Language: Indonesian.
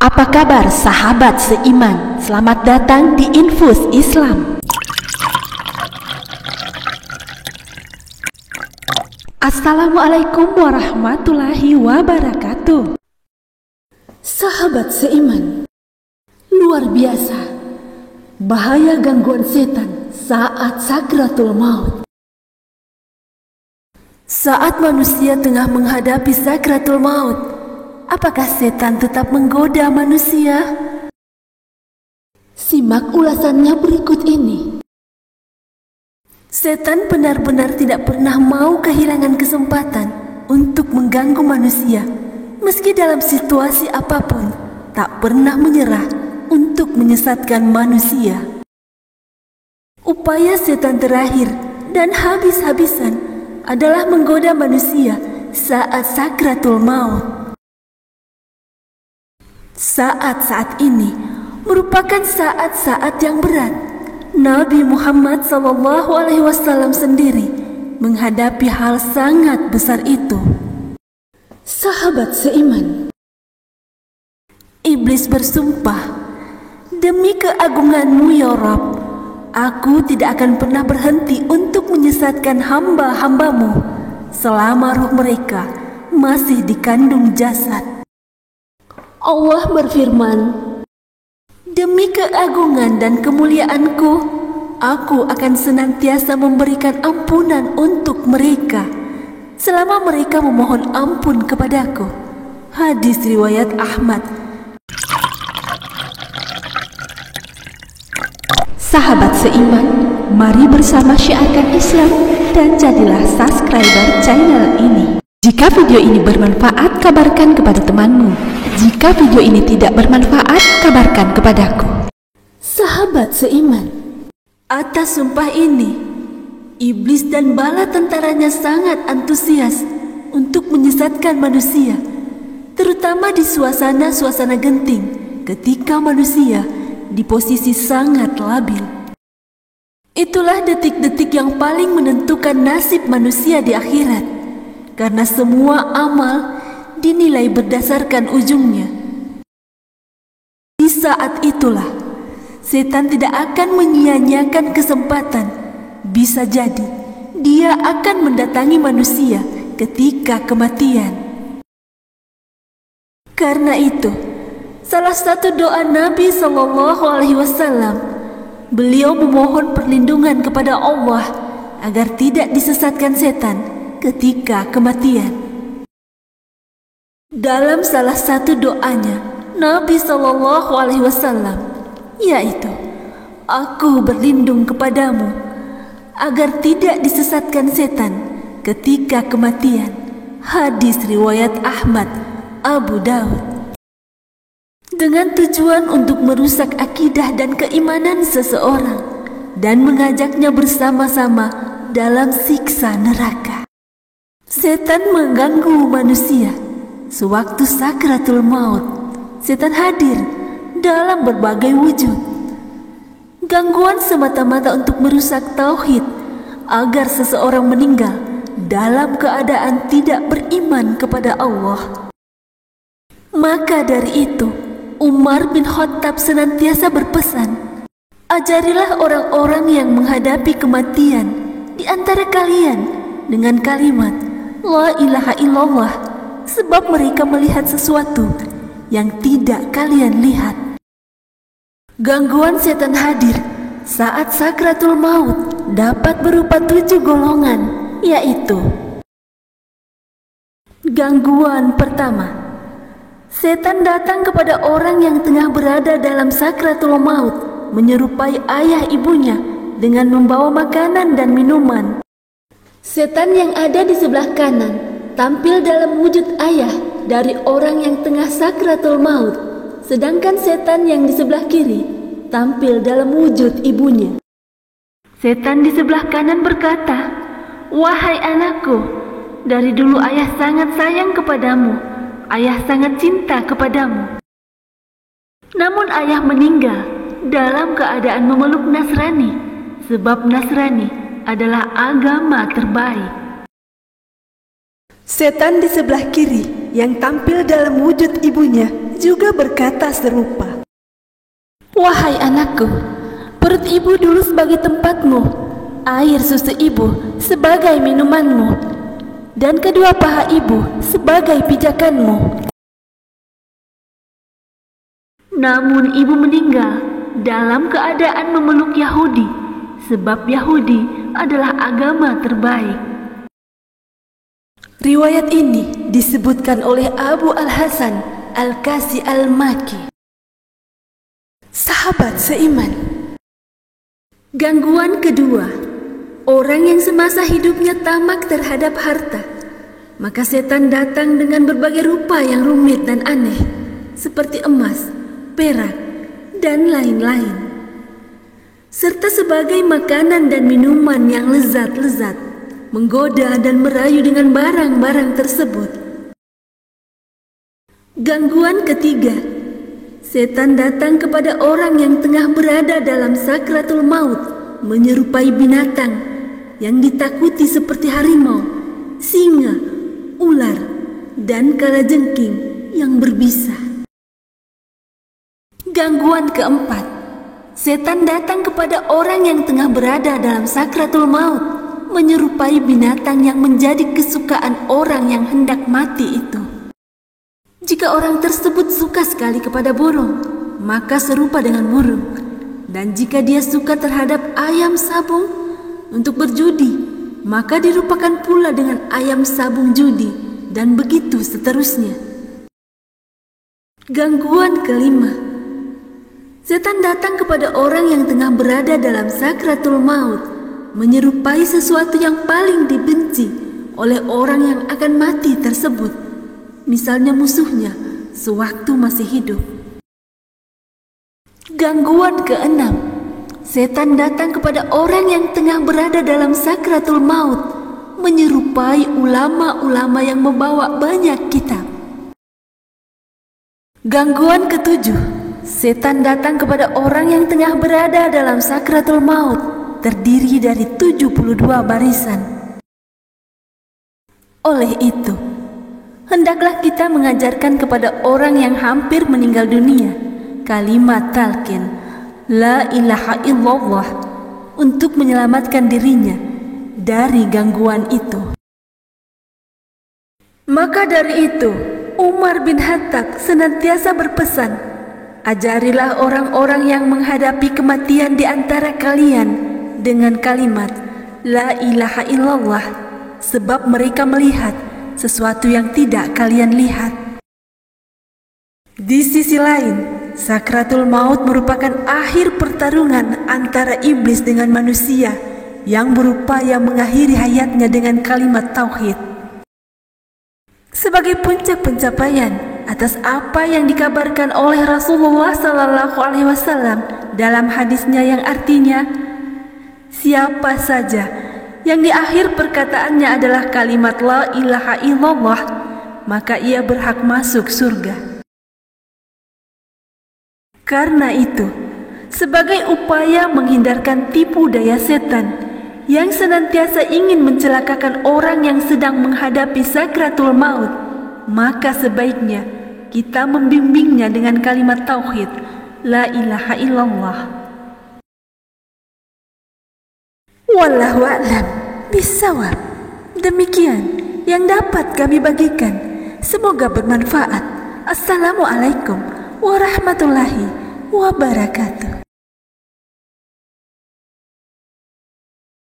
Apa kabar sahabat seiman? Selamat datang di Infus Islam. Assalamualaikum warahmatullahi wabarakatuh. Sahabat seiman, luar biasa bahaya gangguan setan saat sakratul maut. Saat manusia tengah menghadapi sakratul maut, apakah setan tetap menggoda manusia? Simak ulasannya berikut ini. Setan benar-benar tidak pernah mau kehilangan kesempatan untuk mengganggu manusia. Meski dalam situasi apapun, tak pernah menyerah untuk menyesatkan manusia. Upaya setan terakhir dan habis-habisan adalah menggoda manusia saat sakratul maut. Saat-saat ini merupakan saat-saat yang berat. Nabi Muhammad SAW sendiri menghadapi hal sangat besar itu. Sahabat seiman, iblis bersumpah, "Demi keagungan-Mu ya Rabb, aku tidak akan pernah berhenti untuk menyesatkan hamba-hamba-Mu selama ruh mereka masih dikandung jasad." Allah berfirman, "Demi keagungan dan kemuliaan-Ku, aku akan senantiasa memberikan ampunan untuk mereka selama mereka memohon ampun kepadaku." Hadis riwayat Ahmad. Sahabat seiman, mari bersama syiarkan Islam dan jadilah subscriber channel ini. Jika video ini bermanfaat, kabarkan kepada temanmu. Jika video ini tidak bermanfaat, kabarkan kepadaku. Sahabat seiman, atas sumpah ini, iblis dan bala tentaranya sangat antusias untuk menyesatkan manusia, terutama di suasana-suasana genting ketika manusia di posisi sangat labil. Itulah detik-detik yang paling menentukan nasib manusia di akhirat, karena semua amal dinilai berdasarkan ujungnya. Di saat itulah setan tidak akan menyia-nyiakan kesempatan. Bisa jadi dia akan mendatangi manusia ketika kematian. Karena itu, salah satu doa Nabi SAW, beliau memohon perlindungan kepada Allah agar tidak disesatkan setan ketika kematian. Dalam salah satu doanya Nabi SAW, yaitu, "Aku berlindung kepadamu agar tidak disesatkan setan ketika kematian." Hadis riwayat Ahmad, Abu Daud. Dengan tujuan untuk merusak akidah dan keimanan seseorang dan mengajaknya bersama-sama dalam siksa neraka. Setan mengganggu manusia. Sewaktu sakratul maut, setan hadir dalam berbagai wujud. Gangguan semata-mata untuk merusak tauhid agar seseorang meninggal dalam keadaan tidak beriman kepada Allah. Maka dari itu, Umar bin Khattab senantiasa berpesan, "Ajarilah orang-orang yang menghadapi kematian di antara kalian dengan kalimat La ilaha illallah, sebab mereka melihat sesuatu yang tidak kalian lihat." Gangguan setan hadir saat sakratul maut dapat berupa 7 golongan, yaitu: gangguan pertama, setan datang kepada orang yang tengah berada dalam sakratul maut, menyerupai ayah ibunya dengan membawa makanan dan minuman. Setan yang ada di sebelah kanan tampil dalam wujud ayah dari orang yang tengah sakratul maut, sedangkan setan yang di sebelah kiri tampil dalam wujud ibunya. Setan di sebelah kanan berkata, "Wahai anakku, dari dulu ayah sangat sayang kepadamu, ayah sangat cinta kepadamu. Namun ayah meninggal dalam keadaan memeluk Nasrani, sebab Nasrani adalah agama terbaik." Setan di sebelah kiri yang tampil dalam wujud ibunya juga berkata serupa. Wahai anakku, perut ibu dulu sebagai tempatmu, air susu ibu sebagai minumanmu, dan kedua paha ibu sebagai pijakanmu. Namun ibu meninggal dalam keadaan memeluk Yahudi, sebab Yahudi adalah agama terbaik. Riwayat ini disebutkan oleh Abu Al-Hasan Al-Kasi Al-Maki. Sahabat seiman, gangguan kedua, orang yang semasa hidupnya tamak terhadap harta, maka setan datang dengan berbagai rupa yang rumit dan aneh, seperti emas, perak, dan lain-lain, serta sebagai makanan dan minuman yang lezat-lezat, menggoda dan merayu dengan barang-barang tersebut. Gangguan ketiga, setan datang kepada orang yang tengah berada dalam sakratul maut, menyerupai binatang yang ditakuti seperti harimau, singa, ular, dan kalajengking yang berbisa. Gangguan keempat, setan datang kepada orang yang tengah berada dalam sakratul maut, menyerupai binatang yang menjadi kesukaan orang yang hendak mati itu. Jika orang tersebut suka sekali kepada burung, maka serupa dengan burung. Dan jika dia suka terhadap ayam sabung untuk berjudi, maka dirupakan pula dengan ayam sabung judi, dan begitu seterusnya. Gangguan kelima, setan datang kepada orang yang tengah berada dalam sakratul maut, menyerupai sesuatu yang paling dibenci oleh orang yang akan mati tersebut, misalnya musuhnya sewaktu masih hidup. Gangguan keenam, setan datang kepada orang yang tengah berada dalam sakratul maut, menyerupai ulama-ulama yang membawa banyak kitab. Gangguan ketujuh, setan datang kepada orang yang tengah berada dalam sakratul maut, terdiri dari 72 barisan. Oleh itu, hendaklah kita mengajarkan kepada orang yang hampir meninggal dunia kalimat talqin, la ilaha illallah, untuk menyelamatkan dirinya dari gangguan itu. Maka dari itu, Umar bin Khattab senantiasa berpesan, ajarilah orang-orang yang menghadapi kematian di antara kalian dengan kalimat la ilaha illallah, sebab mereka melihat sesuatu yang tidak kalian lihat. Di sisi lain, sakratul maut merupakan akhir pertarungan antara iblis dengan manusia yang berupaya mengakhiri hayatnya dengan kalimat tauhid. Sebagai puncak pencapaian atas apa yang dikabarkan oleh Rasulullah SAW dalam hadisnya yang artinya, siapa saja yang di akhir perkataannya adalah kalimat la ilaha illallah, maka ia berhak masuk surga. Karena itu, sebagai upaya menghindarkan tipu daya setan yang senantiasa ingin mencelakakan orang yang sedang menghadapi sakratul maut, maka sebaiknya kita membimbingnya dengan kalimat tauhid la ilaha illallah. Wallahu a'lam bishawab. Demikian yang dapat kami bagikan, semoga bermanfaat. Assalamualaikum warahmatullahi wabarakatuh.